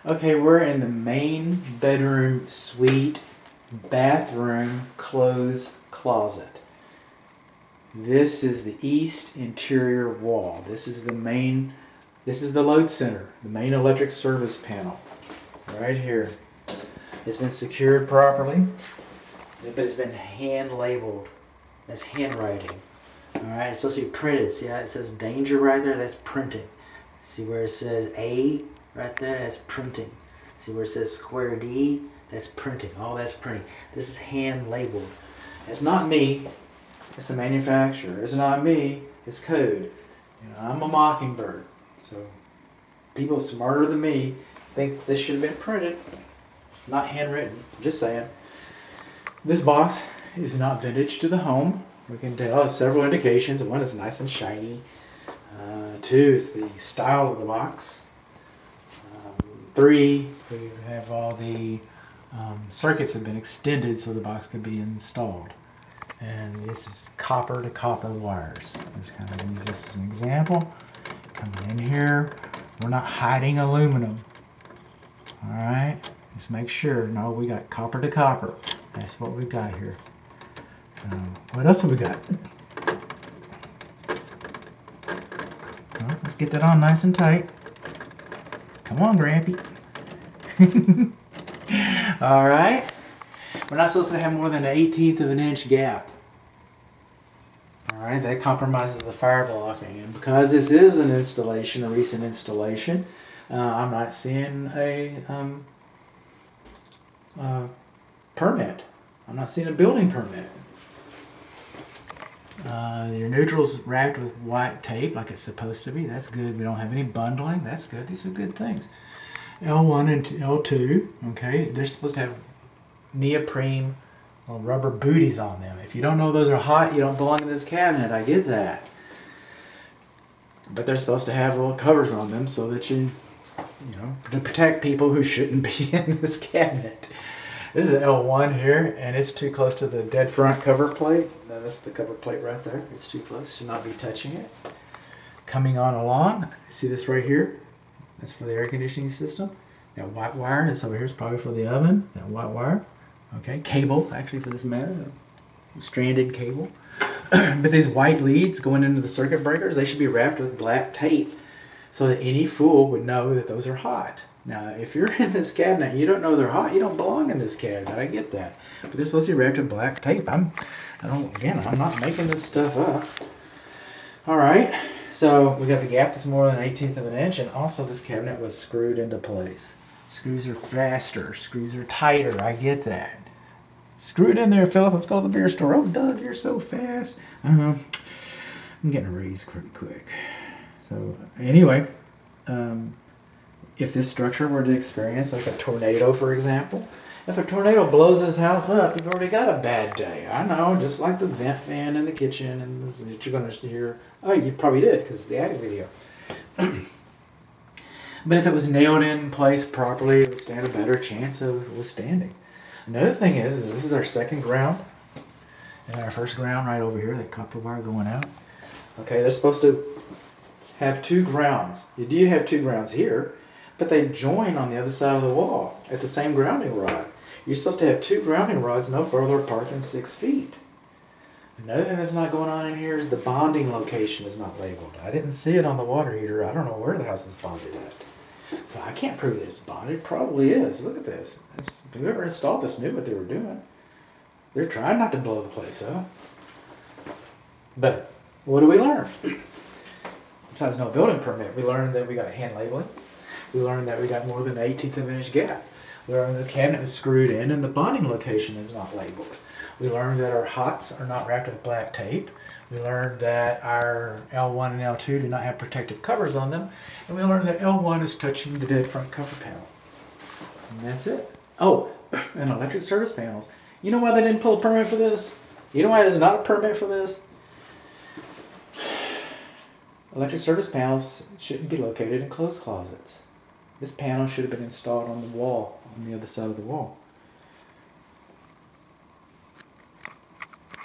Okay, we're in the main bedroom suite bathroom clothes closet. This is the east interior wall. This is the load center, the main electric service panel. Right here. It's been secured properly, but it's been hand labeled. That's handwriting. Alright, it's supposed to be printed. See how it says danger right there? That's printing. See where it says A right there? That's printing. See where it says square D? That's printing. All that's printing. This is hand labeled. It's not me. It's the manufacturer. It's not me. It's code. I'm a mockingbird. So people smarter than me think this should have been printed, not handwritten. Just saying. This box is not vintage to the home. We can tell several indications. One is nice and shiny. Two is the style of the box. Three, we have all the circuits have been extended so the box could be installed. And this is copper to copper wires. Let's kind of use this as an example. Coming in here, we're not hiding aluminum. All right, just make sure. No, we got copper to copper. That's what we've got here. What else have we got? Well, let's get that on nice and tight. Come on, Grampy. All right. We're not supposed to have more than an 1/18 of an inch gap. All right, that compromises the fire blocking. And because this is an installation, a recent installation, I'm not seeing a permit. I'm not seeing a building permit. Your neutral's wrapped with white tape like it's supposed to be. That's good. We don't have any bundling. That's good. These are good things. L1 and L2, okay, they're supposed to have neoprene rubber booties on them. If you don't know those are hot, you don't belong in this cabinet. I get that. But they're supposed to have little covers on them so that you know, to protect people who shouldn't be in this cabinet. This is L1 here, and it's too close to the dead front cover plate. No, that's the cover plate right there. It's too close. Should not be touching it. Coming on along, see this right here? That's for the air conditioning system. That white wire that's over here is probably for the oven. That white wire. Okay, cable, actually, for this matter. Stranded cable. But these white leads going into the circuit breakers, they should be wrapped with black tape so that any fool would know that those are hot. Now, if you're in this cabinet and you don't know they're hot, you don't belong in this cabinet. I get that. But they're supposed to be wrapped with black tape. I'm not making this stuff up. All right. So we got the gap that's more than 1/18 of an inch, and also this cabinet was screwed into place. Screws are faster. Screws are tighter. I get that. Screw it in there, Philip. Let's go to the beer store. Oh, Doug, you're so fast. I'm getting a raise pretty quick. So anyway, if this structure were to experience like a tornado, for example, if a tornado blows this house up, you've already got a bad day. I know, just like the vent fan in the kitchen and this, that you're going to hear. Oh, you probably did because it's the attic video. But if it was nailed in place properly, it would stand a better chance of withstanding. Another thing is this is our second ground, and our first ground right over here, that copper wire going out. Okay, they're supposed to have two grounds. You do have two grounds here, but they join on the other side of the wall at the same grounding rod. You're supposed to have two grounding rods no further apart than 6 feet. Another thing that's not going on in here is the bonding location is not labeled. I didn't see it on the water heater. I don't know where the house is bonded at. So I can't prove that it's bonded. It probably is. Look at this. Whoever installed this knew what they were doing. They're trying not to blow the place up. But what do we learn? Besides no building permit, we learned that we got hand labeling. We learned that we got more than an 1/18 of an inch gap. We learned the cabinet was screwed in and the bonding location is not labeled. We learned that our hots are not wrapped with black tape. We learned that our L1 and L2 do not have protective covers on them. And we learned that L1 is touching the dead front cover panel. And that's it. Oh, and electric service panels. You know why they didn't pull a permit for this? You know why there's not a permit for this? Electric service panels shouldn't be located in clothes closets. This panel should have been installed on the wall, on the other side of the wall.